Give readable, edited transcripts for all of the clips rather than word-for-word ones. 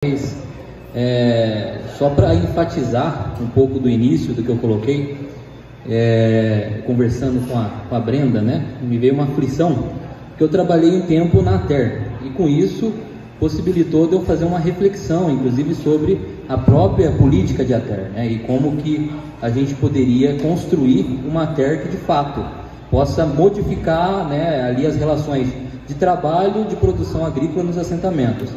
Mas, só para enfatizar um pouco do início do que eu coloquei, conversando com a Brenda, né, me veio uma aflição, que eu trabalhei um tempo na ATER, e com isso possibilitou de eu fazer uma reflexão, inclusive sobre a própria política de ATER, né, e como que a gente poderia construir uma ATER que de fato possa modificar, né, ali as relações de trabalho, de produção agrícola nos assentamentos.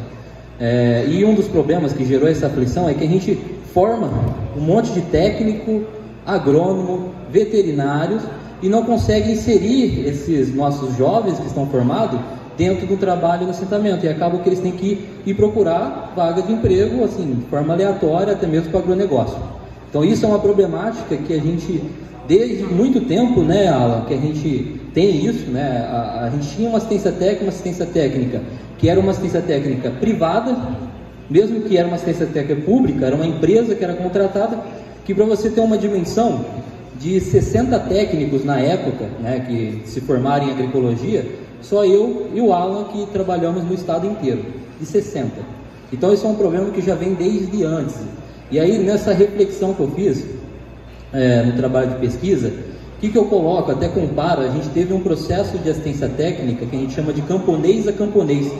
E um dos problemas que gerou essa aflição é que a gente forma um monte de técnico, agrônomo, veterinários e não consegue inserir esses nossos jovens que estão formados dentro do trabalho no assentamento, e acaba que eles têm que ir procurar vaga de emprego assim, de forma aleatória, até mesmo para o agronegócio. Então isso é uma problemática que a gente, desde muito tempo, né, Alan, que a gente tem isso, né, a gente tinha uma assistência técnica que era uma assistência técnica privada, mesmo que era uma assistência técnica pública, era uma empresa que era contratada, que para você ter uma dimensão de 60 técnicos na época, né, que se formaram em agroecologia, só eu e o Alan que trabalhamos no estado inteiro, de 60. Então isso é um problema que já vem desde antes. E aí nessa reflexão que eu fiz no trabalho de pesquisa, o que eu coloco, até comparo, a gente teve um processo de assistência técnica que a gente chama de camponês a camponês,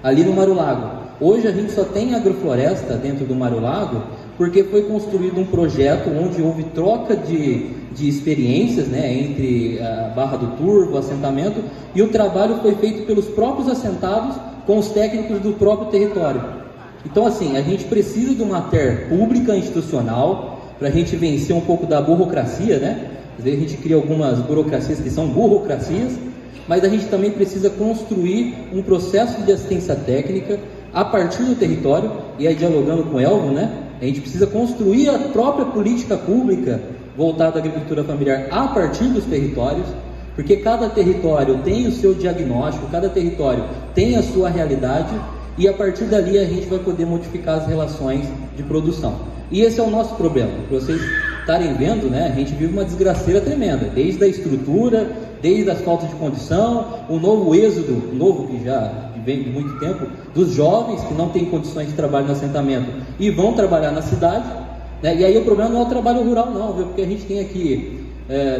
ali no Mário Lago. Hoje a gente só tem agrofloresta dentro do Mário Lago porque foi construído um projeto onde houve troca de experiências, né, entre a Barra do Turvo, o assentamento, e o trabalho foi feito pelos próprios assentados com os técnicos do próprio território. Então assim, a gente precisa de uma ATER pública, institucional, para a gente vencer um pouco da burocracia, né? Às vezes a gente cria algumas burocracias que são burocracias, mas a gente também precisa construir um processo de assistência técnica a partir do território, e aí dialogando com o Elvio, né? A gente precisa construir a própria política pública voltada à agricultura familiar a partir dos territórios, porque cada território tem o seu diagnóstico, cada território tem a sua realidade, e a partir dali a gente vai poder modificar as relações de produção. E esse é o nosso problema, para vocês estarem vendo, né, a gente vive uma desgraceira tremenda, desde a estrutura, desde as faltas de condição, o novo êxodo, novo que já vem de muito tempo, dos jovens que não têm condições de trabalho no assentamento e vão trabalhar na cidade, né? E aí o problema não é o trabalho rural não, viu? Porque a gente tem aqui,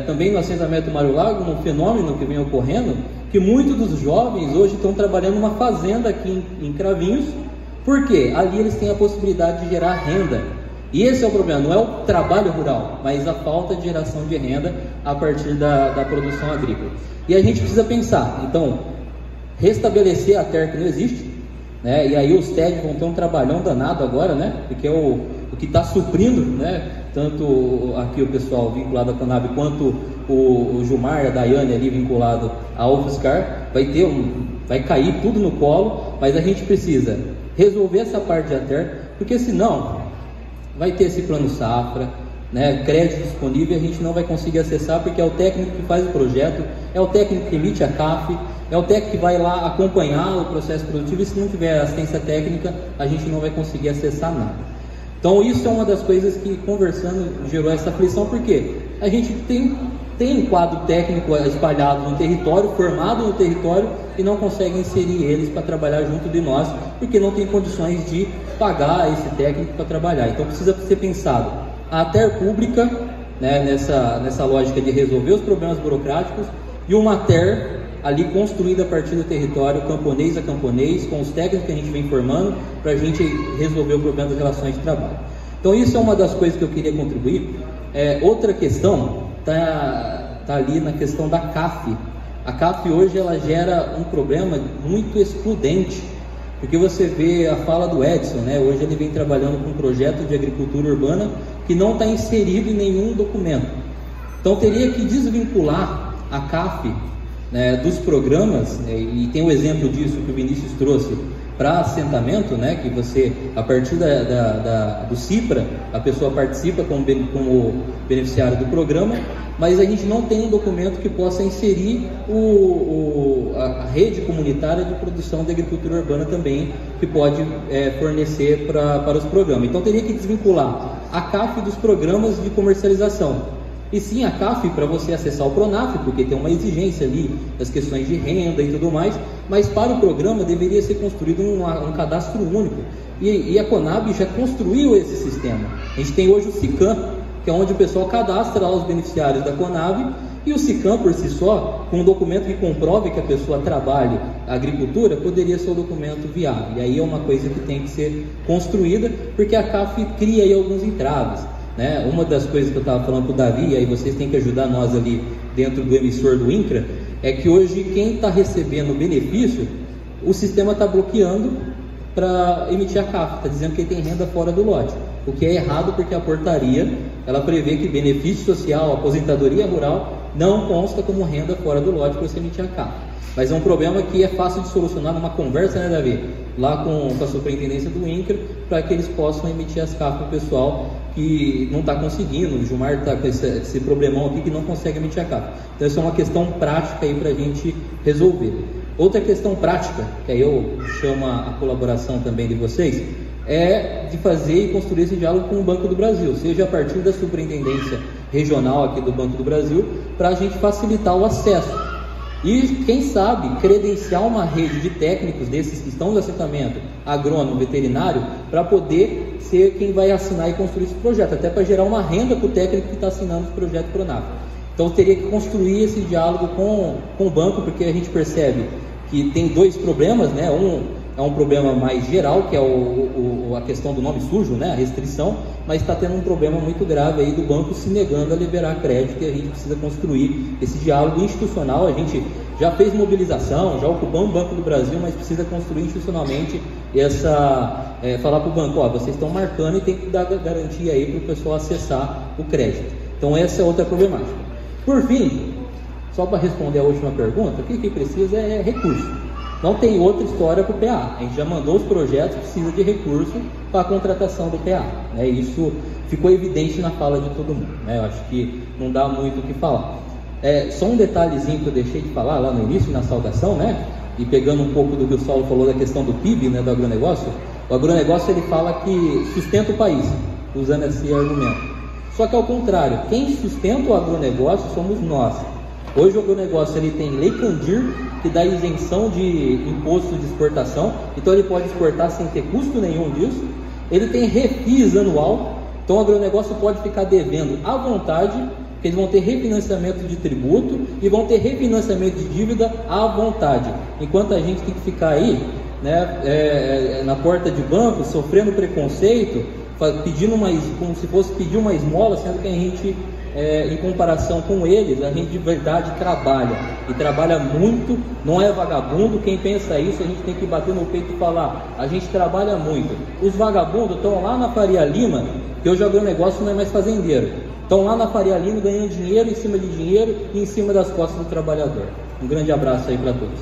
também no assentamento Mário Lago, um fenômeno que vem ocorrendo, que muitos dos jovens hoje estão trabalhando numa fazenda aqui em Cravinhos, porque ali eles têm a possibilidade de gerar renda. E esse é o problema, não é o trabalho rural, mas a falta de geração de renda a partir da produção agrícola. E a gente precisa pensar, então, restabelecer a ATER que não existe, né? E aí os TED vão ter um trabalhão danado agora, né? Porque é o que está suprindo, né? Tanto aqui o pessoal vinculado à Conab, quanto o Gilmar e a Daiane ali vinculado à UFSCar, vai cair tudo no colo, mas a gente precisa resolver essa parte de ATER, porque senão vai ter esse plano safra, né, crédito disponível, a gente não vai conseguir acessar, porque é o técnico que faz o projeto, é o técnico que emite a CAF, é o técnico que vai lá acompanhar o processo produtivo, e se não tiver assistência técnica, a gente não vai conseguir acessar nada. Então isso é uma das coisas que, conversando, gerou essa aflição, porque a gente tem um quadro técnico espalhado no território, formado no território, e não consegue inserir eles para trabalhar junto de nós, porque não tem condições de pagar esse técnico para trabalhar. Então precisa ser pensado a ATER pública, né, nessa lógica de resolver os problemas burocráticos, e uma ATER ali construída a partir do território, camponês a camponês, com os técnicos que a gente vem formando, para a gente resolver o problema das relações de trabalho. Então isso é uma das coisas que eu queria contribuir. Outra questão está ali na questão da CAF. A CAF hoje ela gera um problema muito excludente, porque você vê a fala do Edson, né? Hoje ele vem trabalhando com um projeto de agricultura urbana que não está inserido em nenhum documento. Então teria que desvincular a CAF, né, dos programas, né, e tem o exemplo disso que o Vinícius trouxe para assentamento, né, que você, a partir do CIPRA, a pessoa participa como beneficiário do programa, mas a gente não tem um documento que possa inserir a rede comunitária de produção de agricultura urbana também, que pode fornecer para os programas. Então teria que desvincular a CAF dos programas de comercialização. E sim a CAF para você acessar o PRONAF, porque tem uma exigência ali das questões de renda e tudo mais, mas para o programa deveria ser construído um cadastro único, E a Conab já construiu esse sistema. A gente tem hoje o SICAM, que é onde o pessoal cadastra lá os beneficiários da Conab, e o SICAM por si só, com um documento que comprove que a pessoa trabalhe a agricultura, poderia ser um documento viável. E aí é uma coisa que tem que ser construída, porque a CAF cria aí alguns entraves, né? Uma das coisas que eu estava falando para o Davi, e aí vocês têm que ajudar nós ali dentro do emissor do INCRA, é que hoje quem está recebendo o benefício, o sistema está bloqueando para emitir a CAF, está dizendo que ele tem renda fora do lote, o que é errado, porque a portaria ela prevê que benefício social, aposentadoria rural não consta como renda fora do lote para você emitir a CAF. Mas é um problema que é fácil de solucionar numa conversa, né, Davi? Lá com a superintendência do INCRA, para que eles possam emitir as CAF para o pessoal que não está conseguindo. O Gilmar está com esse problemão aqui que não consegue emitir a CAF. Então, essa é uma questão prática aí para a gente resolver. Outra questão prática, que aí eu chamo a colaboração também de vocês, é de fazer e construir esse diálogo com o Banco do Brasil, seja a partir da superintendência regional aqui do Banco do Brasil, para a gente facilitar o acesso. E, quem sabe, credenciar uma rede de técnicos desses que estão no assentamento, agrônomo, veterinário, para poder ser quem vai assinar e construir esse projeto, até para gerar uma renda para o técnico que está assinando o projeto Pronaf. Então, teria que construir esse diálogo com o banco, porque a gente percebe que tem dois problemas, né? É um problema mais geral, que é a questão do nome sujo, né? A restrição, mas está tendo um problema muito grave aí do banco se negando a liberar crédito, e a gente precisa construir esse diálogo institucional. A gente já fez mobilização, já ocupamos o Banco do Brasil, mas precisa construir institucionalmente falar para o banco, vocês estão marcando e tem que dar garantia aí para o pessoal acessar o crédito. Então essa é outra problemática. Por fim, só para responder a última pergunta, o que precisa é recurso. Não tem outra história para o PA. A gente já mandou os projetos, precisa de recurso para a contratação do PA. Isso ficou evidente na fala de todo mundo. Eu acho que não dá muito o que falar. Só um detalhezinho que eu deixei de falar lá no início, na saudação, e pegando um pouco do que o Saulo falou da questão do PIB, do agronegócio. O agronegócio ele fala que sustenta o país, usando esse argumento. Só que ao contrário, quem sustenta o agronegócio somos nós. Hoje o agronegócio ele tem Lei Candir, que dá isenção de imposto de exportação, então ele pode exportar sem ter custo nenhum disso. Ele tem refis anual, então o agronegócio pode ficar devendo à vontade, porque eles vão ter refinanciamento de tributo e vão ter refinanciamento de dívida à vontade, enquanto a gente tem que ficar aí, na porta de banco, sofrendo preconceito, pedindo como se fosse pedir uma esmola, sendo que a gente, em comparação com eles, a gente de verdade trabalha, e trabalha muito, não é vagabundo. Quem pensa isso, a gente tem que bater no peito e falar, a gente trabalha muito. Os vagabundos estão lá na Faria Lima, que hoje o agronegócio não é mais fazendeiro, estão lá na Faria Lima ganhando dinheiro em cima de dinheiro e em cima das costas do trabalhador. Um grande abraço aí para todos.